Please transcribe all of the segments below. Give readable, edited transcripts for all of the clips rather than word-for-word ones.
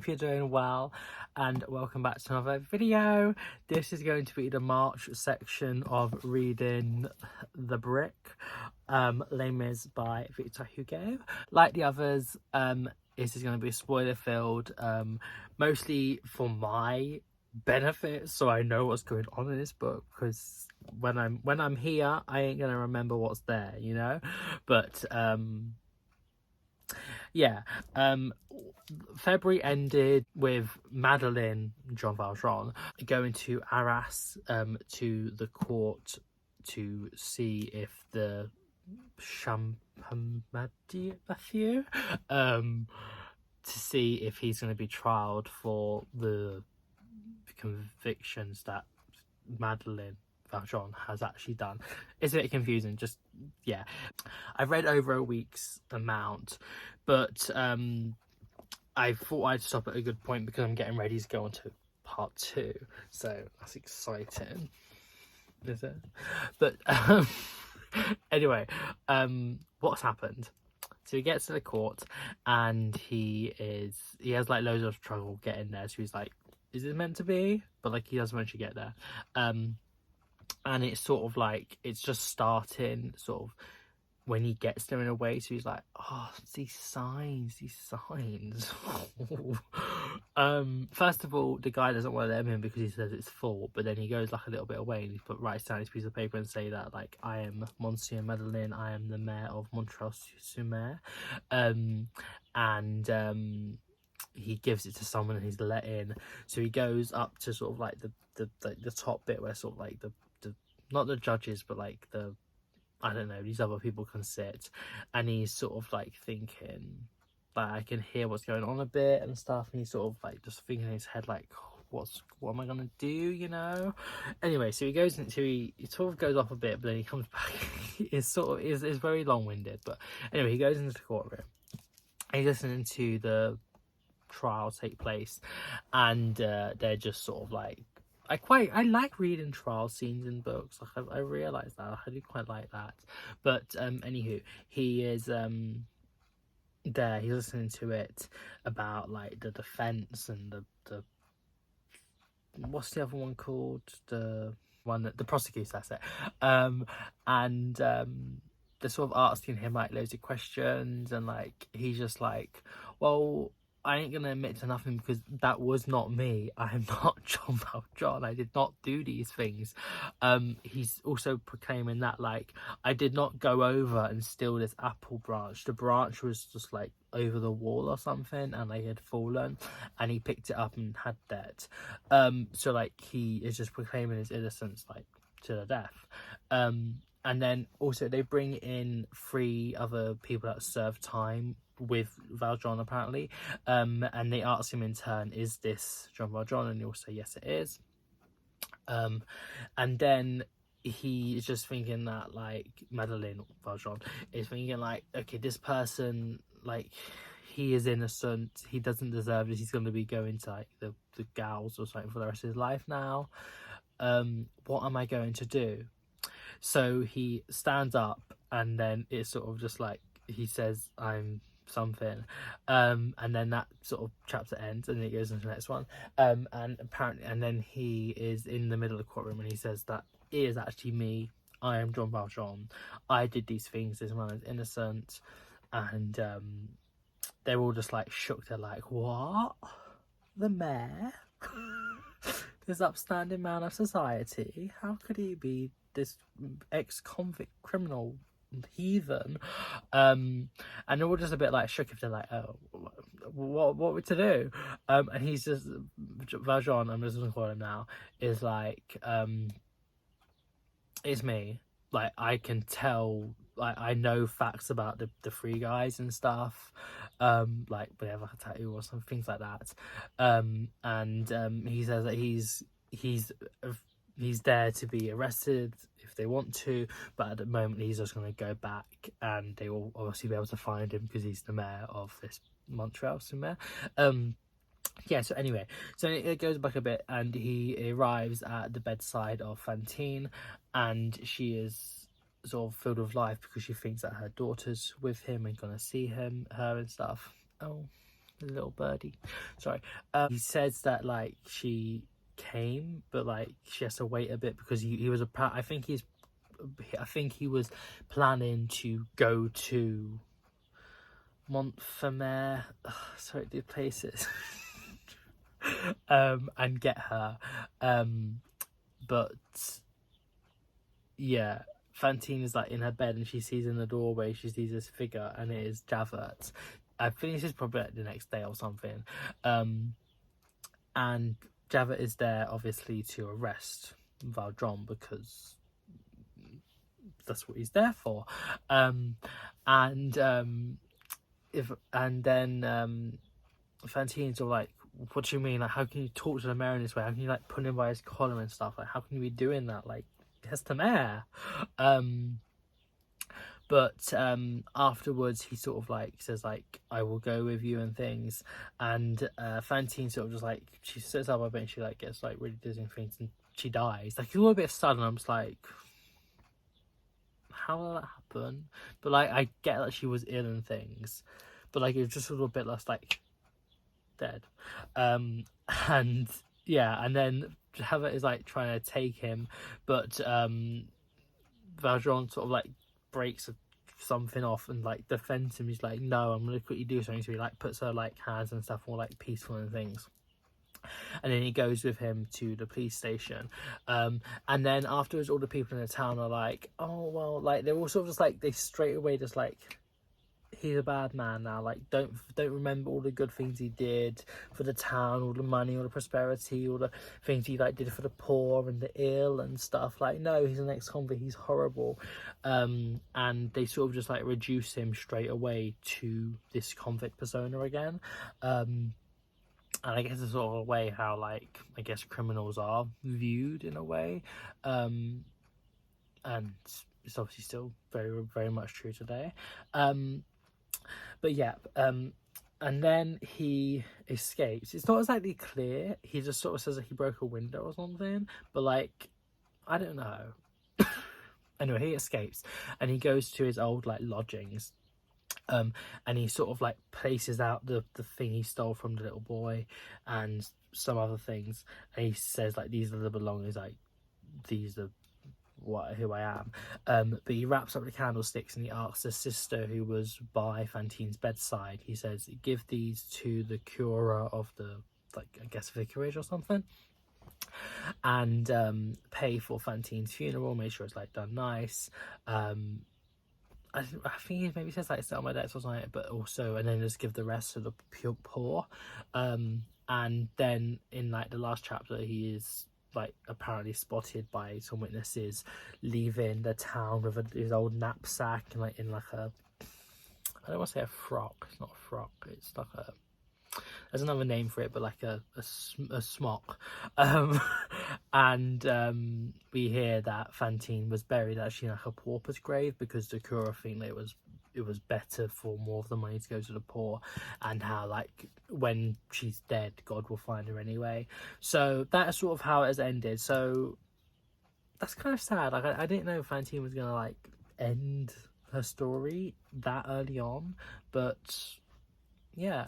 hope you're doing well and welcome back to another video. This is going to be the March section of reading The Brick, Les Mis by Victor Hugo. Like the others, this is going to be spoiler filled, mostly for my benefit, so I know what's going on in this book, because when I'm here I ain't gonna remember what's there, you know. But February ended with Madeline, Jean Valjean, going to Arras, to the court to see if the Champmathieu, to see if he's going to be trialed for the convictions that Madeline Valjean has actually done. It's a bit confusing, just yeah. I've read over a week's amount, but I thought I'd stop at a good point because I'm getting ready to go on to part 2, so that's exciting, is it? But anyway, what's happened? So he gets to the court and he has like loads of trouble getting there, so he's like, is it meant to be? But like he doesn't eventually get there. And it's sort of like, it's just starting sort of when he gets there in a way. So he's like, oh, these signs. First of all, the guy doesn't want to let him in because he says it's full, but then he goes like a little bit away and he writes down his piece of paper and say that like, I am Monsieur Madeleine, I am the mayor of Montreuil-sur-Mer, he gives it to someone and he's let in. So he goes up to sort of like the top bit where sort of like the not the judges, but like the, I don't know, these other people can sit, and he's sort of like thinking, like, I can hear what's going on a bit and stuff, and he's sort of like just thinking in his head like, what am I gonna do, you know? Anyway, so he sort of goes off a bit, but then he comes back. It's sort of is very long-winded, but anyway, he goes into the courtroom. He's listening to the trial take place, and they're just sort of like, I like reading trial scenes in books. Like I realised that I do quite like that. But anywho, he is there. He's listening to it about like the defence and the what's the other one called? The one that the prosecutor, that's it. And they're sort of asking him like loads of questions, and like he's just like, well, I ain't gonna admit to nothing because that was not me. I am not Jean Valjean. I did not do these things. He's also proclaiming that like, I did not go over and steal this apple branch. The branch was just like over the wall or something, and they had fallen, and he picked it up and had that. So like he is just proclaiming his innocence like to the death. And then also they bring in 3 other people that serve time with Valjean apparently, and they ask him in turn, is this Jean Valjean? And he'll say yes it is. And then he is just thinking that like Madeleine Valjean is thinking like, okay, this person, like, he is innocent, he doesn't deserve this, he's going to be going to like the gals or something for the rest of his life now. What am I going to do? So he stands up, and then it's sort of just like, he says, I'm something, and then that sort of chapter ends, and then it goes into the next one, and apparently, and then he is in the middle of the courtroom, and he says that it is actually me, I am Jean Valjean, I did these things, this man is innocent. And they're all just like shook. They're like, what? The mayor? This upstanding man of society? How could he be this ex-convict criminal heathen? And they're all just a bit like shook if they're like, oh, what are we to do? And he's just, Valjean, I'm just gonna call him now, is like, it's me. Like, I can tell, like, I know facts about the 3 guys and stuff, like they have like a tattoo or some things like that. And he says that he's there to be arrested if they want to, but at the moment he's just going to go back, and they will obviously be able to find him because he's the mayor of this Montreuil-sur-Mer. Yeah, so anyway, so it goes back a bit, and he arrives at the bedside of Fantine, and she is sort of filled with life because she thinks that her daughter's with him and gonna see her and stuff. Oh, the little birdie. Sorry. He says that like she came, but like she has to wait a bit because he was I think he was planning to go to Montfermeil, sorry, the places, and get her, but yeah, Fantine is like in her bed and she sees in the doorway, she sees this figure and it is Javert. I think this is probably like the next day or something, and Javert is there obviously to arrest Valjean because that's what he's there for, and Fantine's all like, what do you mean? Like, how can you talk to the mayor in this way? How can you like pull him by his collar and stuff? Like, how can you be doing that? Like, it's the mayor. But afterwards he sort of like says like, I will go with you and things, and Fantine sort of just like, she sits up a bit and she like gets like really dizzy and things and she dies. Like, it's all a bit sudden. I'm just like, how did that happen? But like, I get that she was ill and things, but like, it was just a little bit less like dead. And yeah, and then Javert is like trying to take him, but Valjean sort of like breaks something off and like defends him. He's like, no, I'm gonna quickly do something. So he like puts her like hands and stuff all like peaceful and things, and then he goes with him to the police station, and then afterwards all the people in the town are like, oh well, like they're all sort of just like, they straight away just like, he's a bad man now, like don't remember all the good things he did for the town, all the money, all the prosperity, all the things he like did for the poor and the ill and stuff. Like, no, he's an ex-convict, he's horrible, and they sort of just like reduce him straight away to this convict persona again, and I guess it's sort of a way how like, I guess criminals are viewed in a way, and it's obviously still very, very much true today. But yeah, and then he escapes. It's not exactly clear. He just sort of says that he broke a window or something, but like, I don't know. Anyway, he escapes and he goes to his old like lodgings, and he sort of like places out the thing he stole from the little boy and some other things, and he says like, these are the belongings, like these are who I am, but he wraps up the candlesticks and he asks the sister who was by Fantine's bedside, he says, give these to the cura of the, like, I guess vicarage or something, and pay for Fantine's funeral, make sure it's like done nice. I think he maybe says like, sell my debts or something, but also, and then just give the rest to the poor, and then in like the last chapter he is like apparently spotted by some witnesses leaving the town with his old knapsack and like in like a, I don't want to say a frock, it's not a frock, it's like a, there's another name for it, but like a smock, and we hear that Fantine was buried actually in like a pauper's grave because the cura think that it was better for more of the money to go to the poor, and how like when she's dead God will find her anyway. So that's sort of how it has ended. So that's kind of sad. Like, I didn't know Fantine was gonna like end her story that early on, but yeah.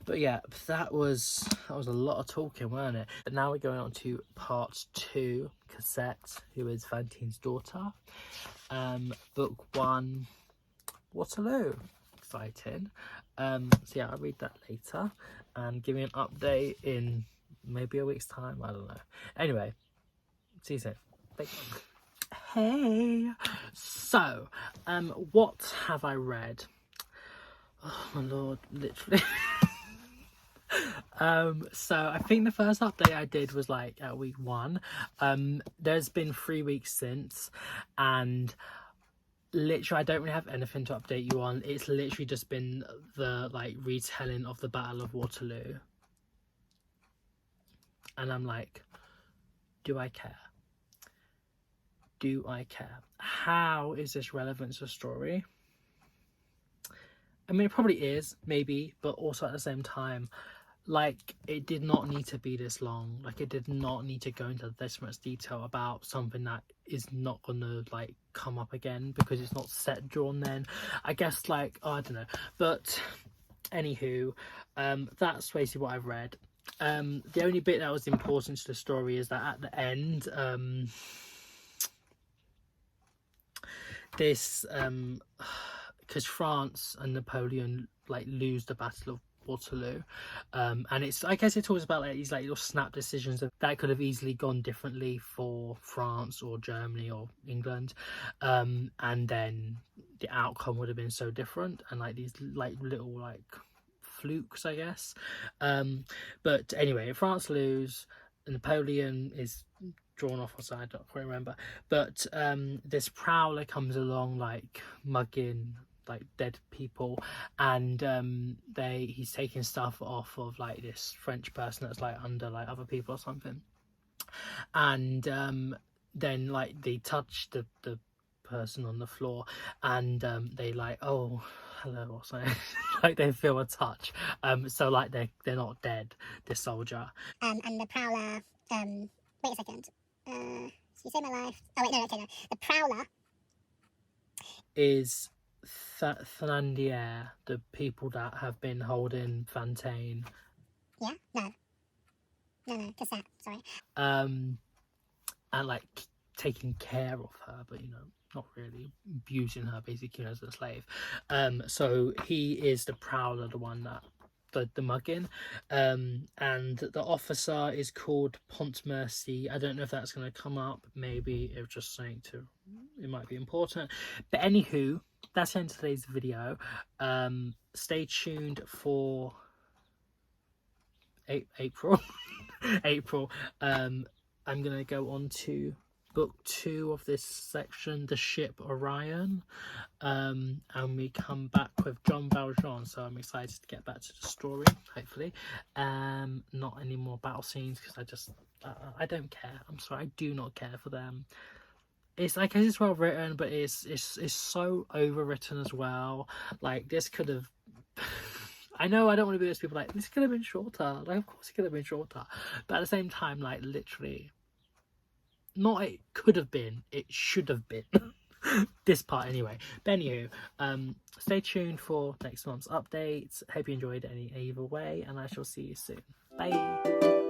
But yeah, that was a lot of talking, weren't it? But now we're going on to part 2, Cosette, who is Fantine's daughter. Book 1, Waterloo. Exciting. So yeah, I'll read that later and give me an update in maybe a week's time. I don't know. Anyway, see you soon. Bye. Hey. So, what have I read? Oh my lord, literally. So I think the first update I did was like at week 1. There's been 3 weeks since, and literally I don't really have anything to update you on. It's literally just been the like retelling of the Battle of Waterloo, and I'm like, do I care? Do I care? How is this relevant to the story? I mean, it probably is, maybe, but also at the same time, like, it did not need to be this long. Like, it did not need to go into this much detail about something that is not gonna like come up again because it's not set drawn then. I guess, like, oh, I don't know, but Anywho, that's basically what I've read. The only bit that was important to the story is that at the end, this because France and Napoleon like lose the Battle of Waterloo, and it's, I guess it talks about like these like little snap decisions that could have easily gone differently for France or Germany or England, and then the outcome would have been so different, and like these like little like flukes, I guess. But anyway, France lose, Napoleon is drawn off or side, I don't quite remember, but this prowler comes along like mugging like dead people, and he's taking stuff off of like this French person that's like under like other people or something, and then like they touch the person on the floor, and they like, oh hello or something. Like they feel a touch, so like they're not dead, this soldier. And the prowler, wait a second, you saved my life. Oh wait, no, okay, no. The prowler is Thenardier, the people that have been holding Fontaine. Yeah, no, cassette, sorry. And like taking care of her, but you know, not really abusing her, basically as a slave. So he is the prowler, the one that the mugging, and the officer is called Pontmercy. I don't know if that's going to come up. Maybe it was just saying it might be important. But anywho, that's the end of today's video. Stay tuned for April. April. I'm gonna go on to book 2 of this section, The Ship Orion, and we come back with John Valjean, so I'm excited to get back to the story, hopefully. Not any more battle scenes, because I don't care. I'm sorry, I do not care for them. It's, I guess it's well written, but it's so overwritten as well. Like, this could have I know I don't want to be those people like, this could have been shorter. Like, of course it could have been shorter, but at the same time, like, literally, not it could have been, it should have been. This part anyway. But anywho, stay tuned for next month's updates. Hope you enjoyed either way, and I shall see you soon. Bye.